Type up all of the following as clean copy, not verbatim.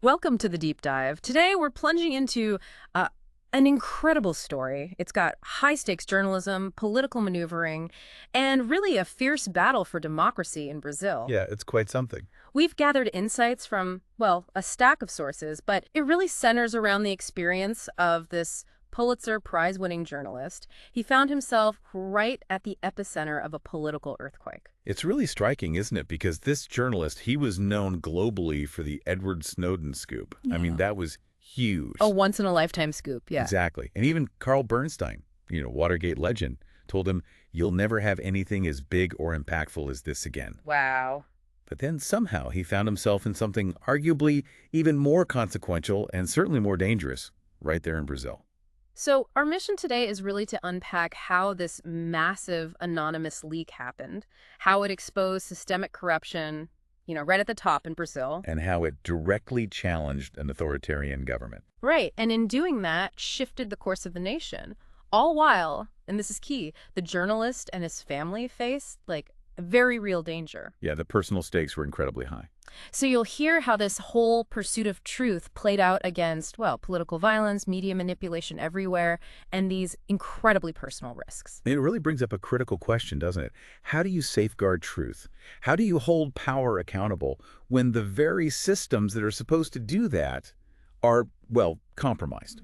Welcome to the deep dive. Today we're plunging into an incredible story. It's got high-stakes journalism, political maneuvering, and really a fierce battle for democracy in Brazil. Yeah, it's quite something. We've gathered insights from, well, a stack of sources, but it really centers around the experience of this Pulitzer Prize-winning journalist. He found himself right at the epicenter of a political earthquake. It's really striking, isn't it? Because this journalist, he was known globally for the Edward Snowden scoop. I mean, that was huge. A once-in-a-lifetime scoop, yeah. Exactly. And even Carl Bernstein, Watergate legend, told him, "You'll never have anything as big or impactful as this again." Wow. But then somehow he found himself in something arguably even more consequential and certainly more dangerous right there in Brazil. So our mission today is really to unpack how this massive anonymous leak happened, how it exposed systemic corruption, right at the top in Brazil. And how it directly challenged an authoritarian government. Right. And in doing that, shifted the course of the nation. All while, and this is key, the journalist and his family faced, very real danger. Yeah, the personal stakes were incredibly high. So you'll hear how this whole pursuit of truth played out against, well, political violence, media manipulation everywhere, and these incredibly personal risks. It really brings up a critical question, doesn't it? How do you safeguard truth? How do you hold power accountable when the very systems that are supposed to do that are, well, compromised?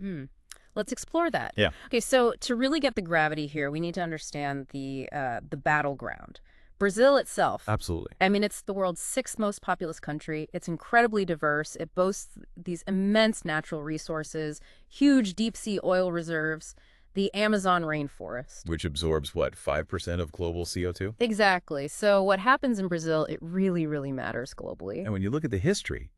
Let's explore that. Yeah. Okay, so to really get the gravity here, we need to understand the battleground. Brazil itself. Absolutely. I mean, it's the world's sixth most populous country. It's incredibly diverse. It boasts these immense natural resources, huge deep-sea oil reserves, the Amazon rainforest. Which absorbs, what, 5% of global CO2? Exactly. So what happens in Brazil, it really, really matters globally. And when you look at the history,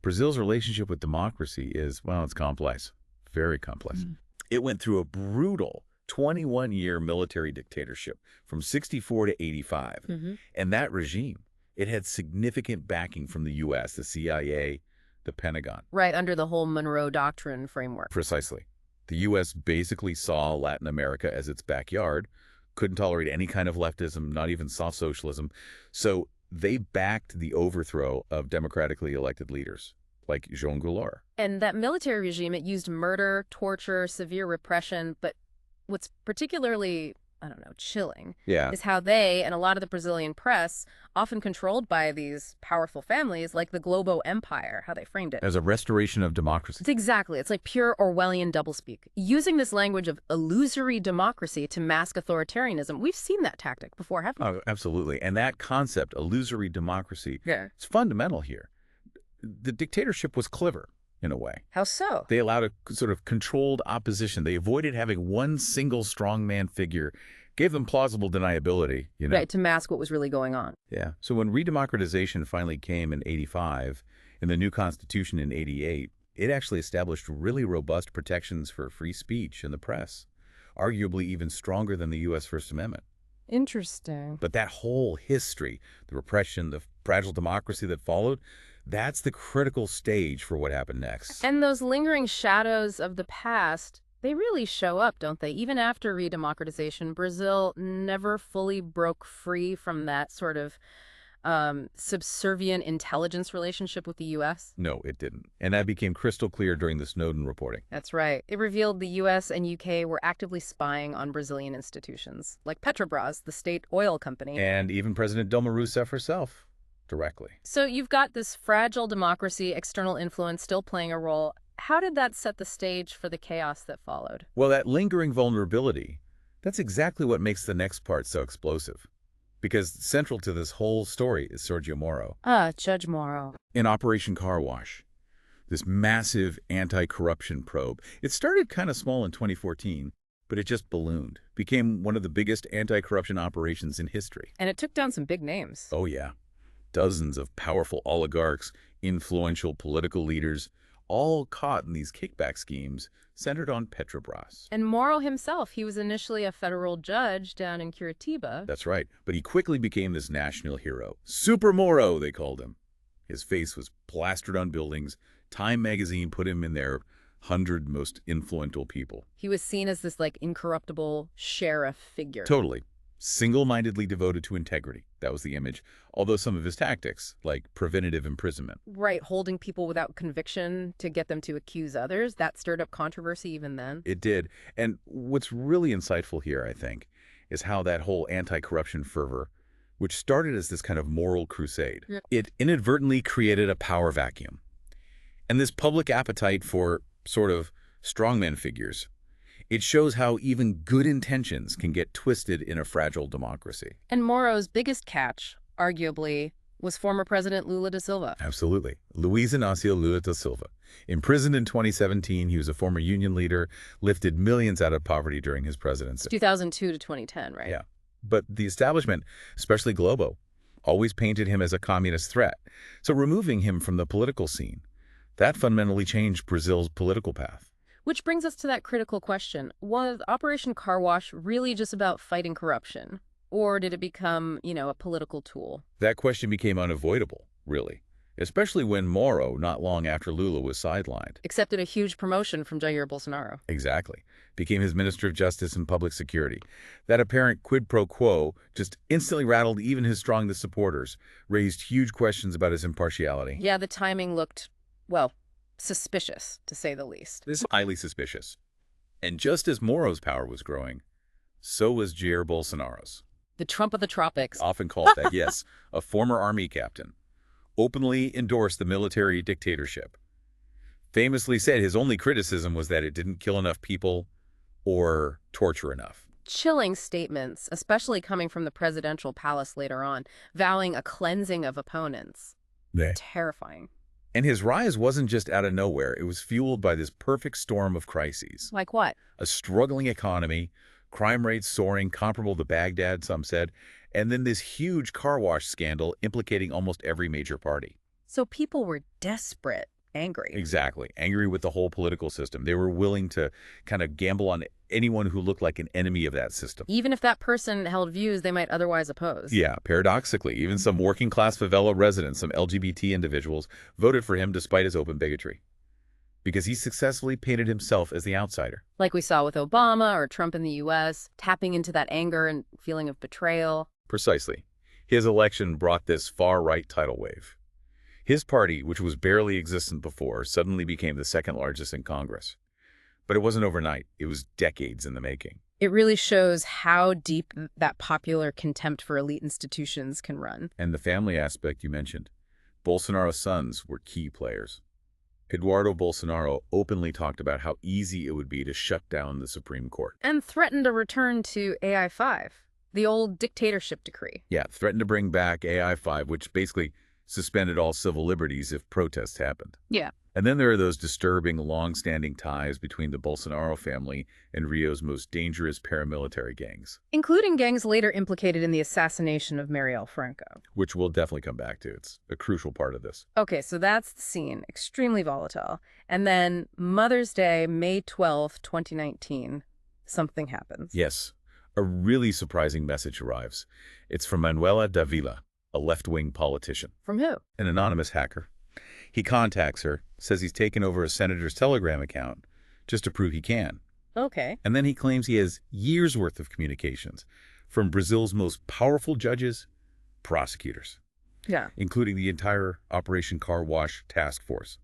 Brazil's relationship with democracy is, well, it's complex, very complex. It went through a brutal 21-year military dictatorship from 64 to 85. And that regime, it had significant backing from the U.S., the CIA, the Pentagon. Right, under the whole Monroe Doctrine framework. Precisely. The U.S. basically saw Latin America as its backyard, couldn't tolerate any kind of leftism, not even soft socialism. So they backed the overthrow of democratically elected leaders like João Goulart. And that military regime, it used murder, torture, severe repression, but what's particularly, chilling is how they, and a lot of the Brazilian press, often controlled by these powerful families, like the Globo Empire, how they framed it. As a restoration of democracy. It's like pure Orwellian doublespeak. Using this language of illusory democracy to mask authoritarianism, we've seen that tactic before, haven't we? Oh, absolutely. And that concept, illusory democracy, it's fundamental here. The dictatorship was clever. In a way. How so? They allowed a sort of controlled opposition. They avoided having one single strongman figure, gave them plausible deniability, Right, to mask what was really going on. Yeah. So when redemocratization finally came in 85 and the new constitution in 88, it actually established really robust protections for free speech and the press, arguably even stronger than the U.S. First Amendment. Interesting. But that whole history, the repression, the fragile democracy that followed, that's the critical stage for what happened next. And those lingering shadows of the past, they really show up, don't they? Even after redemocratization, Brazil never fully broke free from that sort of subservient intelligence relationship with the U.S. No, it didn't. And that became crystal clear during the Snowden reporting. That's right. It revealed the U.S. and U.K. were actively spying on Brazilian institutions, like Petrobras, the state oil company. And even President Dilma Rousseff herself. Directly. So you've got this fragile democracy, external influence still playing a role. How did that set the stage for the chaos that followed? Well, that lingering vulnerability, that's exactly what makes the next part so explosive. Because central to this whole story is Sergio Moro. Judge Moro. In Operation Car Wash, this massive anti-corruption probe. It started kind of small in 2014, but it just ballooned. Became one of the biggest anti-corruption operations in history. And it took down some big names. Oh, yeah. Dozens of powerful oligarchs, influential political leaders, all caught in these kickback schemes centered on Petrobras. And Moro himself, he was initially a federal judge down in Curitiba. That's right, but he quickly became this national hero. Super Moro, they called him. His face was plastered on buildings. Time magazine put him in their 100 most influential people. He was seen as this, incorruptible sheriff figure. Totally. Single-mindedly devoted to integrity. That was the image. Although some of his tactics, like preventative imprisonment. Right, holding people without conviction to get them to accuse others, that stirred up controversy even then. It did. And what's really insightful here, I think, is how that whole anti-corruption fervor, which started as this kind of moral crusade, it inadvertently created a power vacuum. And this public appetite for sort of strongman figures, it shows how even good intentions can get twisted in a fragile democracy. And Moro's biggest catch, arguably, was former President Lula da Silva. Absolutely. Luiz Inácio Lula da Silva. Imprisoned in 2017, he was a former union leader, lifted millions out of poverty during his presidency. 2002 to 2010, right? Yeah. But the establishment, especially Globo, always painted him as a communist threat. So removing him from the political scene, that fundamentally changed Brazil's political path. Which brings us to that critical question. Was Operation Car Wash really just about fighting corruption? Or did it become, a political tool? That question became unavoidable, really. Especially when Moro, not long after Lula was sidelined. Accepted a huge promotion from Jair Bolsonaro. Exactly. Became his Minister of Justice and Public Security. That apparent quid pro quo just instantly rattled even his strongest supporters, raised huge questions about his impartiality. Yeah, the timing looked, suspicious, to say the least. This is highly suspicious. And just as Moro's power was growing, so was Jair Bolsonaro's. The Trump of the tropics. Often called that, yes. A former army captain. Openly endorsed the military dictatorship. Famously said his only criticism was that it didn't kill enough people or torture enough. Chilling statements, especially coming from the presidential palace later on, vowing a cleansing of opponents. Terrifying. And his rise wasn't just out of nowhere. It was fueled by this perfect storm of crises. Like what? A struggling economy, crime rates soaring, comparable to Baghdad, some said, and then this huge car wash scandal implicating almost every major party. So people were desperate, angry. Exactly. Angry with the whole political system. They were willing to kind of gamble on anyone who looked like an enemy of that system. Even if that person held views they might otherwise oppose. Yeah, paradoxically, even some working-class favela residents, some LGBT individuals, voted for him despite his open bigotry. Because he successfully painted himself as the outsider. Like we saw with Obama or Trump in the U.S., tapping into that anger and feeling of betrayal. Precisely. His election brought this far-right tidal wave. His party, which was barely existent before, suddenly became the second largest in Congress. But it wasn't overnight. It was decades in the making. It really shows how deep that popular contempt for elite institutions can run. And the family aspect you mentioned. Bolsonaro's sons were key players. Eduardo Bolsonaro openly talked about how easy it would be to shut down the Supreme Court. And threatened a return to AI5, the old dictatorship decree. Yeah, threatened to bring back AI5, which basically suspended all civil liberties if protests happened. Yeah. And then there are those disturbing, long-standing ties between the Bolsonaro family and Rio's most dangerous paramilitary gangs. Including gangs later implicated in the assassination of Marielle Franco. Which we'll definitely come back to. It's a crucial part of this. Okay, so that's the scene. Extremely volatile. And then Mother's Day, May 12, 2019, something happens. Yes. A really surprising message arrives. It's from Manuela Davila, a left-wing politician. From who? An anonymous hacker. He contacts her, says he's taken over a senator's Telegram account just to prove he can. Okay. And then he claims he has years' worth of communications from Brazil's most powerful judges, prosecutors. Yeah. Including the entire Operation Car Wash task force.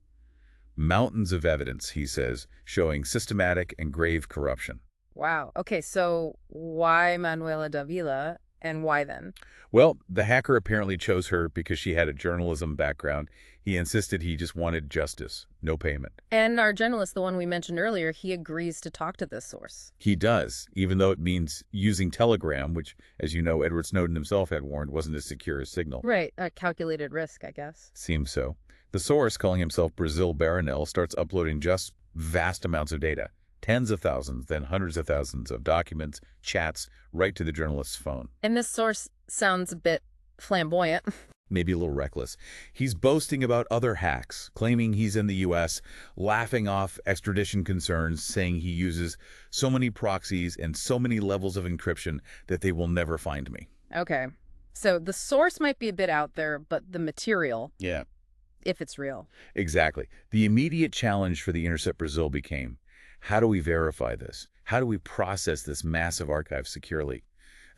Mountains of evidence, he says, showing systematic and grave corruption. Wow. Okay, so why Manuela Davila and why then? Well, the hacker apparently chose her because she had a journalism background. He insisted he just wanted justice, no payment. And our journalist, the one we mentioned earlier, he agrees to talk to this source. He does, even though it means using Telegram, which, as you know, Edward Snowden himself had warned wasn't as secure as Signal. Right, a calculated risk, I guess. Seems so. The source, calling himself Brazil Baronel, starts uploading just vast amounts of data. Tens of thousands, then hundreds of thousands of documents, chats, right to the journalist's phone. And this source sounds a bit flamboyant. Maybe a little reckless. He's boasting about other hacks, claiming he's in the U.S., laughing off extradition concerns, saying he uses so many proxies and so many levels of encryption that they will never find me. Okay. So the source might be a bit out there, but the material, yeah, if it's real. Exactly. The immediate challenge for the Intercept Brazil became, how do we verify this? How do we process this massive archive securely?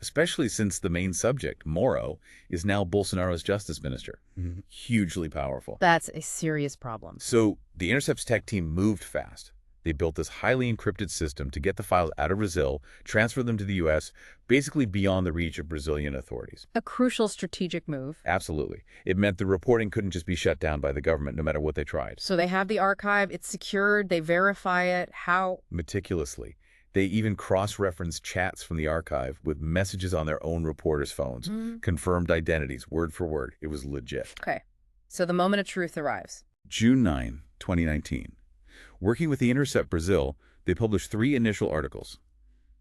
especially since the main subject, Moro, is now Bolsonaro's justice minister. Hugely powerful. That's a serious problem. So the Intercept's tech team moved fast. They built this highly encrypted system to get the files out of Brazil, transfer them to the U.S., basically beyond the reach of Brazilian authorities. A crucial strategic move. Absolutely. It meant the reporting couldn't just be shut down by the government, no matter what they tried. So they have the archive, it's secured, they verify it. How? Meticulously. They even cross-referenced chats from the archive with messages on their own reporters' phones, confirmed identities, word for word. It was legit. Okay. So the moment of truth arrives. June 9, 2019. Working with the Intercept Brazil, they published 3 initial articles,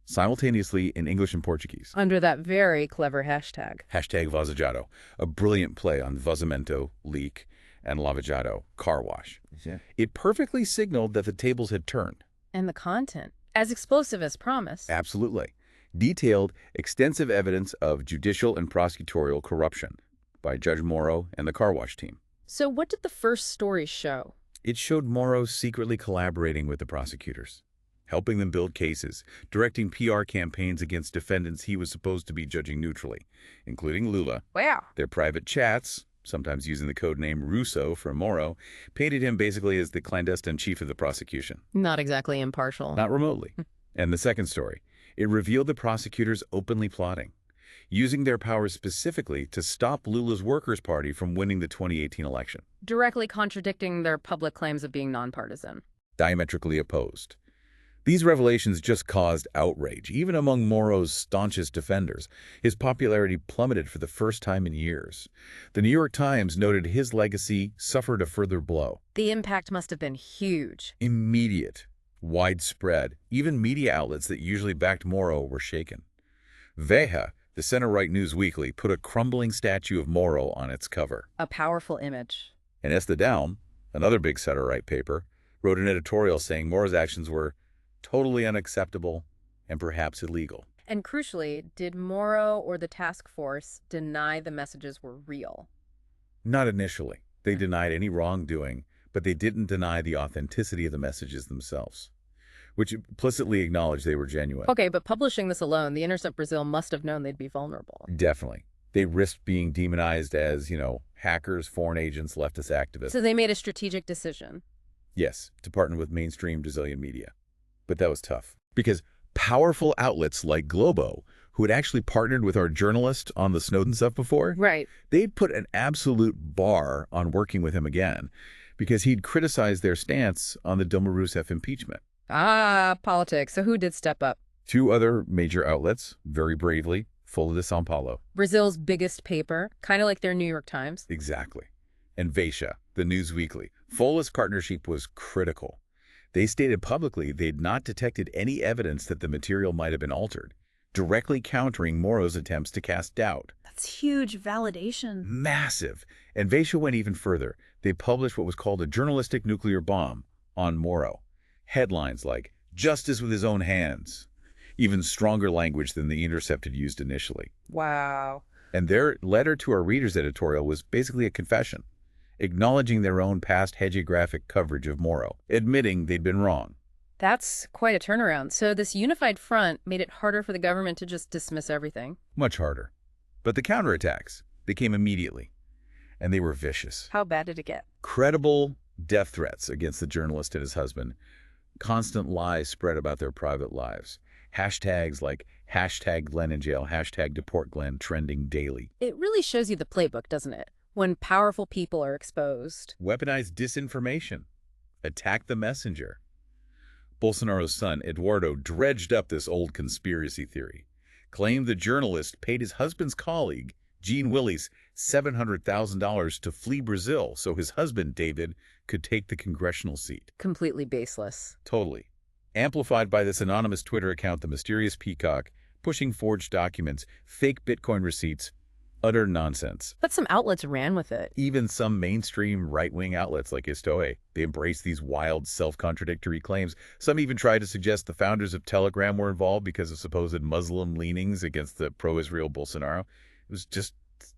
simultaneously in English and Portuguese. Under that very clever hashtag. Hashtag Vazajado, a brilliant play on vazamento, leak, and lavajado, car wash. Yeah. It perfectly signaled that the tables had turned. And the content, as explosive as promised. Absolutely. Detailed extensive evidence of judicial and prosecutorial corruption by Judge Moro and the car wash team. So what did the first story show? It showed Moro secretly collaborating with the prosecutors, helping them build cases, directing PR campaigns against defendants he was supposed to be judging neutrally, including Lula. Wow. Their private chats, sometimes using the code name Russo for Moro, painted him basically as the clandestine chief of the prosecution. Not exactly impartial. Not remotely. And the second story, it revealed the prosecutors openly plotting, using their powers specifically to stop Lula's Workers' Party from winning the 2018 election. Directly contradicting their public claims of being nonpartisan. Diametrically opposed. These revelations just caused outrage, even among Moro's staunchest defenders. His popularity plummeted for the first time in years. The New York Times noted his legacy suffered a further blow. The impact must have been huge. Immediate, widespread. Even media outlets that usually backed Moro were shaken. Veja, the center-right news weekly, put a crumbling statue of Moro on its cover. A powerful image. And Estadão, another big center-right paper, wrote an editorial saying Moro's actions were totally unacceptable and perhaps illegal. And crucially, did Moro or the task force deny the messages were real? Not initially. They denied any wrongdoing, but they didn't deny the authenticity of the messages themselves, which implicitly acknowledged they were genuine. Okay, but publishing this alone, the Intercept Brazil must have known they'd be vulnerable. Definitely. They risked being demonized as, hackers, foreign agents, leftist activists. So they made a strategic decision. Yes, to partner with mainstream Brazilian media. But that was tough. Because powerful outlets like Globo, who had actually partnered with our journalist on the Snowden stuff before, right, they'd put an absolute bar on working with him again because he'd criticized their stance on the Dilma Rousseff impeachment. Ah, politics. So who did step up? 2 other major outlets, very bravely, Folha de São Paulo. Brazil's biggest paper, kind of like their New York Times. Exactly. And Veja, the news weekly. Folha's partnership was critical. They stated publicly they'd not detected any evidence that the material might have been altered, directly countering Moro's attempts to cast doubt. That's huge validation. Massive. And Veja went even further. They published what was called a journalistic nuclear bomb on Moro. Headlines like, "Justice with his own hands." Even stronger language than the Intercept had used initially. Wow. And their letter to our readers editorial was basically a confession, acknowledging their own past hagiographic coverage of Moro, admitting they'd been wrong. That's quite a turnaround. So this unified front made it harder for the government to just dismiss everything. Much harder. But the counterattacks, they came immediately. And they were vicious. How bad did it get? Credible death threats against the journalist and his husband. Constant lies spread about their private lives. Hashtags like hashtag Glenn in jail, hashtag deport Glenn trending daily. It really shows you the playbook, doesn't it? When powerful people are exposed. Weaponized disinformation. Attack the messenger. Bolsonaro's son, Eduardo, dredged up this old conspiracy theory. Claimed the journalist paid his husband's colleague, Gene Willis, $700,000 to flee Brazil so his husband, David, could take the congressional seat. Completely baseless. Totally. Amplified by this anonymous Twitter account, The Mysterious Peacock, pushing forged documents, fake Bitcoin receipts, utter nonsense. But some outlets ran with it. Even some mainstream right-wing outlets like Istoe, they embraced these wild, self-contradictory claims. Some even tried to suggest the founders of Telegram were involved because of supposed Muslim leanings against the pro-Israel Bolsonaro. It was just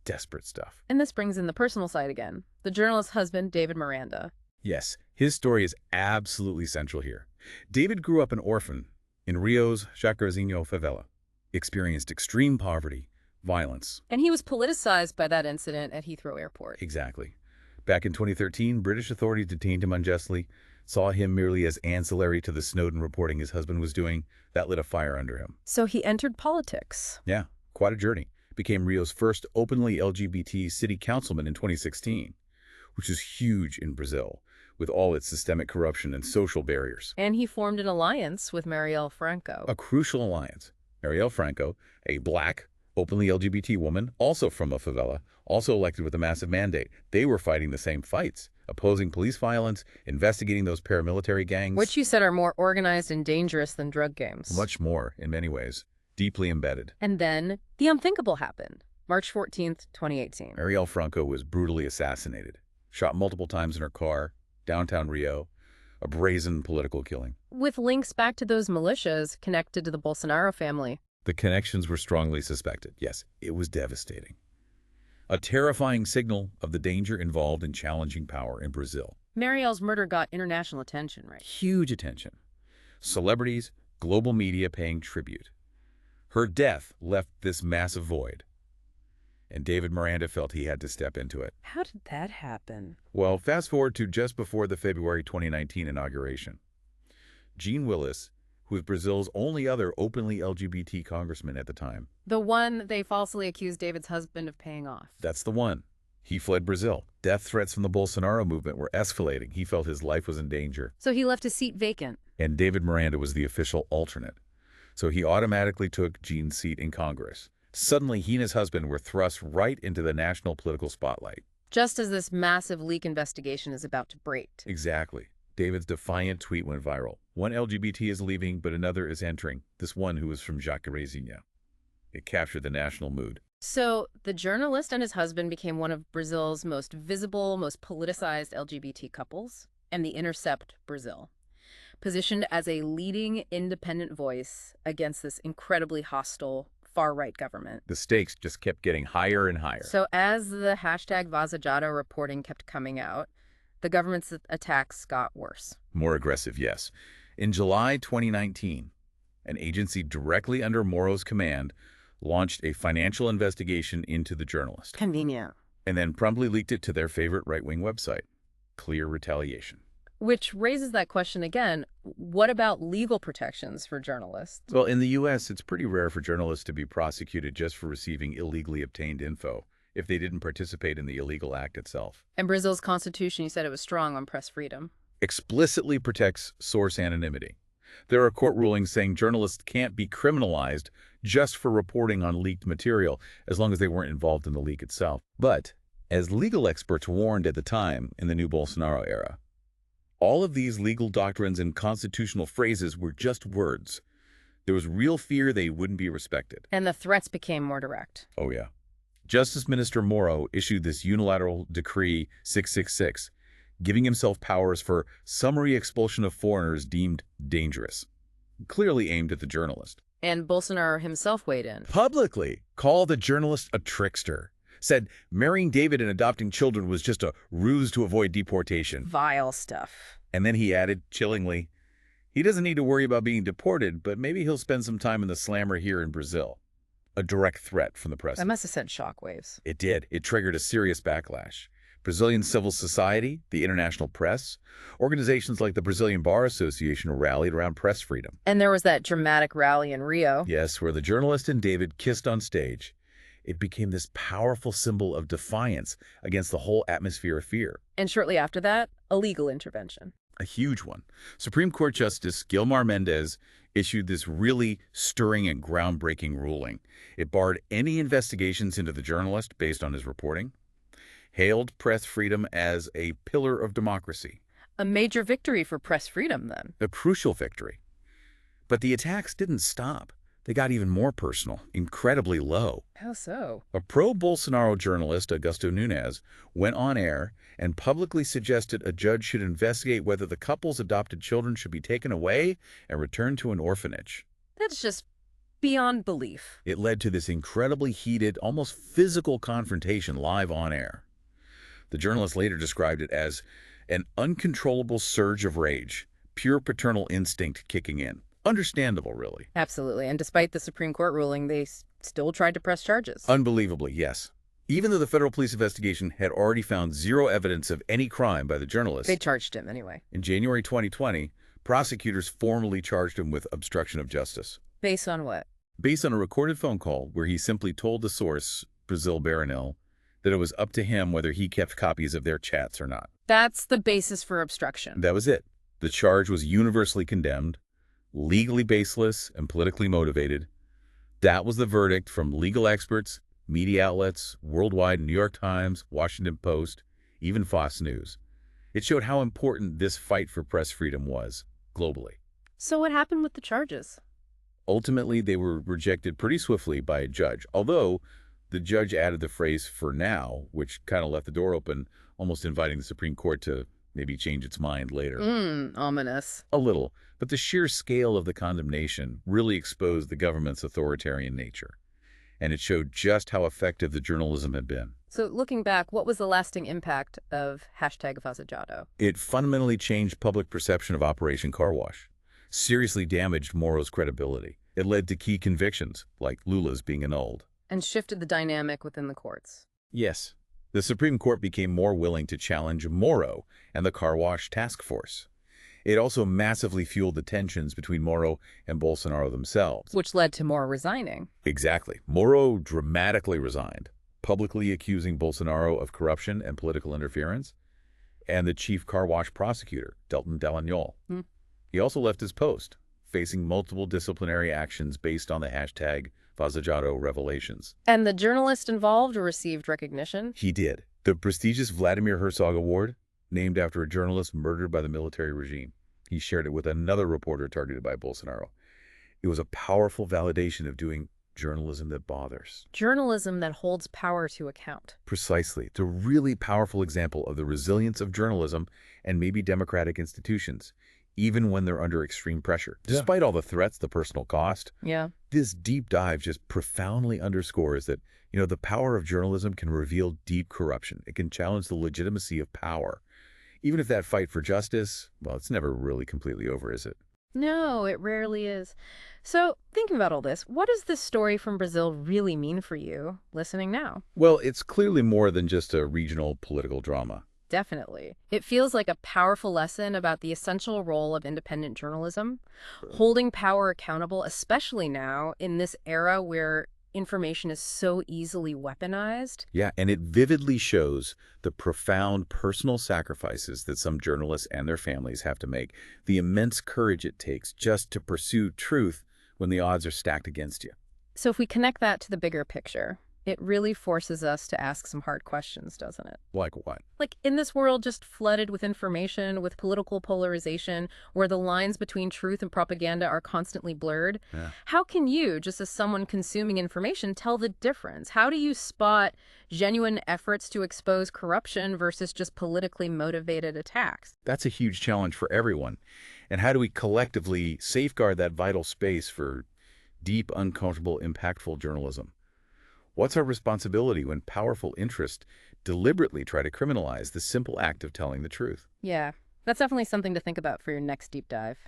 desperate stuff. And this brings in the personal side again. The journalist's husband, David Miranda. Yes, his story is absolutely central here. David grew up an orphan in Rio's Jacarezinho favela. experienced extreme poverty, violence. And he was politicized by that incident at Heathrow Airport. Exactly. Back in 2013, British authorities detained him unjustly, saw him merely as ancillary to the Snowden reporting his husband was doing. That lit a fire under him. So he entered politics. Yeah, quite a journey. Became Rio's first openly LGBT city councilman in 2016, which is huge in Brazil, with all its systemic corruption and social barriers. And he formed an alliance with Marielle Franco. A crucial alliance. Marielle Franco, a black, openly LGBT woman, also from a favela, also elected with a massive mandate. They were fighting the same fights, opposing police violence, investigating those paramilitary gangs. Which you said are more organized and dangerous than drug gangs. Much more, in many ways. Deeply embedded. And then the unthinkable happened. March 14th, 2018. Marielle Franco was brutally assassinated. Shot multiple times in her car, downtown Rio. A brazen political killing. With links back to those militias connected to the Bolsonaro family. The connections were strongly suspected. Yes, it was devastating. A terrifying signal of the danger involved in challenging power in Brazil. Marielle's murder got international attention, right? Huge attention. Celebrities, global media paying tribute. Her death left this massive void. And David Miranda felt he had to step into it. How did that happen? Well, fast forward to just before the February 2019 inauguration. Jean Willis, who was Brazil's only other openly LGBT congressman at the time. The one they falsely accused David's husband of paying off. That's the one. He fled Brazil. Death threats from the Bolsonaro movement were escalating. He felt his life was in danger. So he left his seat vacant. And David Miranda was the official alternate. So he automatically took Jean's seat in Congress. Suddenly, he and his husband were thrust right into the national political spotlight. Just as this massive leak investigation is about to break. Exactly. David's defiant tweet went viral. One LGBT is leaving, but another is entering. This one who was from Jacarezinha. It captured the national mood. So the journalist and his husband became one of Brazil's most visible, most politicized LGBT couples, and the Intercept Brazil, positioned as a leading independent voice against this incredibly hostile far-right government. The stakes just kept getting higher and higher. So as the hashtag Vaza Jato reporting kept coming out, the government's attacks got worse. More aggressive, yes. In July 2019, an agency directly under Moro's command launched a financial investigation into the journalist. Convenient. And then promptly leaked it to their favorite right-wing website. Clear retaliation. Which raises that question again, what about legal protections for journalists? Well, in the U.S., it's pretty rare for journalists to be prosecuted just for receiving illegally obtained info if they didn't participate in the illegal act itself. And Brazil's constitution, you said it was strong on press freedom. Explicitly protects source anonymity. There are court rulings saying journalists can't be criminalized just for reporting on leaked material as long as they weren't involved in the leak itself. But, as legal experts warned at the time in the new Bolsonaro era, all of these legal doctrines and constitutional phrases were just words. There was real fear they wouldn't be respected. And the threats became more direct. Oh, yeah. Justice Minister Moro issued this unilateral Decree 666, giving himself powers for summary expulsion of foreigners deemed dangerous, clearly aimed at the journalist. And Bolsonaro himself weighed in. Publicly called the journalist a trickster. Said marrying David and adopting children was just a ruse to avoid deportation. Vile stuff. And then he added, chillingly, he doesn't need to worry about being deported, but maybe he'll spend some time in the slammer here in Brazil. A direct threat from the press. That must have sent shockwaves. It did. It triggered a serious backlash. Brazilian civil society, the international press, organizations like the Brazilian Bar Association rallied around press freedom. And there was that dramatic rally in Rio. Yes, where the journalist and David kissed on stage. It became this powerful symbol of defiance against the whole atmosphere of fear. And shortly after that, a legal intervention. A huge one. Supreme Court Justice Gilmar Mendes issued this really stirring and groundbreaking ruling. It barred any investigations into the journalist based on his reporting, hailed press freedom as a pillar of democracy. A major victory for press freedom, then. A crucial victory. But the attacks didn't stop. They got even more personal, incredibly low. How so? A pro-Bolsonaro journalist, Augusto Nunes, went on air and publicly suggested a judge should investigate whether the couple's adopted children should be taken away and returned to an orphanage. That's just beyond belief. It led to this incredibly heated, almost physical confrontation live on air. The journalist later described it as an uncontrollable surge of rage, pure paternal instinct kicking in. Understandable, really. Absolutely. And despite the Supreme Court ruling, they still tried to press charges. Unbelievably, yes. Even though the federal police investigation had already found zero evidence of any crime by the journalist. They charged him anyway. In January 2020, prosecutors formally charged him with obstruction of justice. Based on what? Based on a recorded phone call where he simply told the source, Brazil Baronil, that it was up to him whether he kept copies of their chats or not. That's the basis for obstruction. That was it. The charge was universally condemned, legally baseless and politically motivated. That was the verdict from legal experts, media outlets, worldwide New York Times, Washington Post, even Fox News. It showed how important this fight for press freedom was, globally. So what happened with the charges? Ultimately, they were rejected pretty swiftly by a judge, although the judge added the phrase "for now," which kind of left the door open, almost inviting the Supreme Court to maybe change its mind later. Ominous. A little, but the sheer scale of the condemnation really exposed the government's authoritarian nature. And it showed just how effective the journalism had been. So looking back, what was the lasting impact of #Fasajado? It fundamentally changed public perception of Operation Car Wash, seriously damaged Moro's credibility. It led to key convictions, like Lula's being annulled. And shifted the dynamic within the courts. Yes. The Supreme Court became more willing to challenge Moro and the Car Wash Task Force. It also massively fueled the tensions between Moro and Bolsonaro themselves. Which led to Moro resigning. Exactly. Moro dramatically resigned, publicly accusing Bolsonaro of corruption and political interference, and the chief car wash prosecutor, Delton Dallagnol. He also left his post, facing multiple disciplinary actions based on the #Fasajado revelations. And the journalist involved received recognition? He did. The prestigious Vladimir Herzog Award, named after a journalist murdered by the military regime. He shared it with another reporter targeted by Bolsonaro. It was a powerful validation of doing journalism that bothers. Journalism that holds power to account. Precisely. It's a really powerful example of the resilience of journalism and maybe democratic institutions, even when they're under extreme pressure. Despite all the threats, the personal cost, this deep dive just profoundly underscores that, the power of journalism can reveal deep corruption. It can challenge the legitimacy of power. Even if that fight for justice, well, it's never really completely over, is it? No, it rarely is. So, thinking about all this, what does this story from Brazil really mean for you, listening now? Well, it's clearly more than just a regional political drama. Definitely. It feels like a powerful lesson about the essential role of independent journalism, holding power accountable, especially now in this era where information is so easily weaponized. Yeah, and it vividly shows the profound personal sacrifices that some journalists and their families have to make, the immense courage it takes just to pursue truth when the odds are stacked against you. So if we connect that to the bigger picture, it really forces us to ask some hard questions, doesn't it? Like what? Like in this world just flooded with information, with political polarization, where the lines between truth and propaganda are constantly blurred, how can you, just as someone consuming information, tell the difference? How do you spot genuine efforts to expose corruption versus just politically motivated attacks? That's a huge challenge for everyone. And how do we collectively safeguard that vital space for deep, uncomfortable, impactful journalism? What's our responsibility when powerful interests deliberately try to criminalize the simple act of telling the truth? Yeah, that's definitely something to think about for your next deep dive.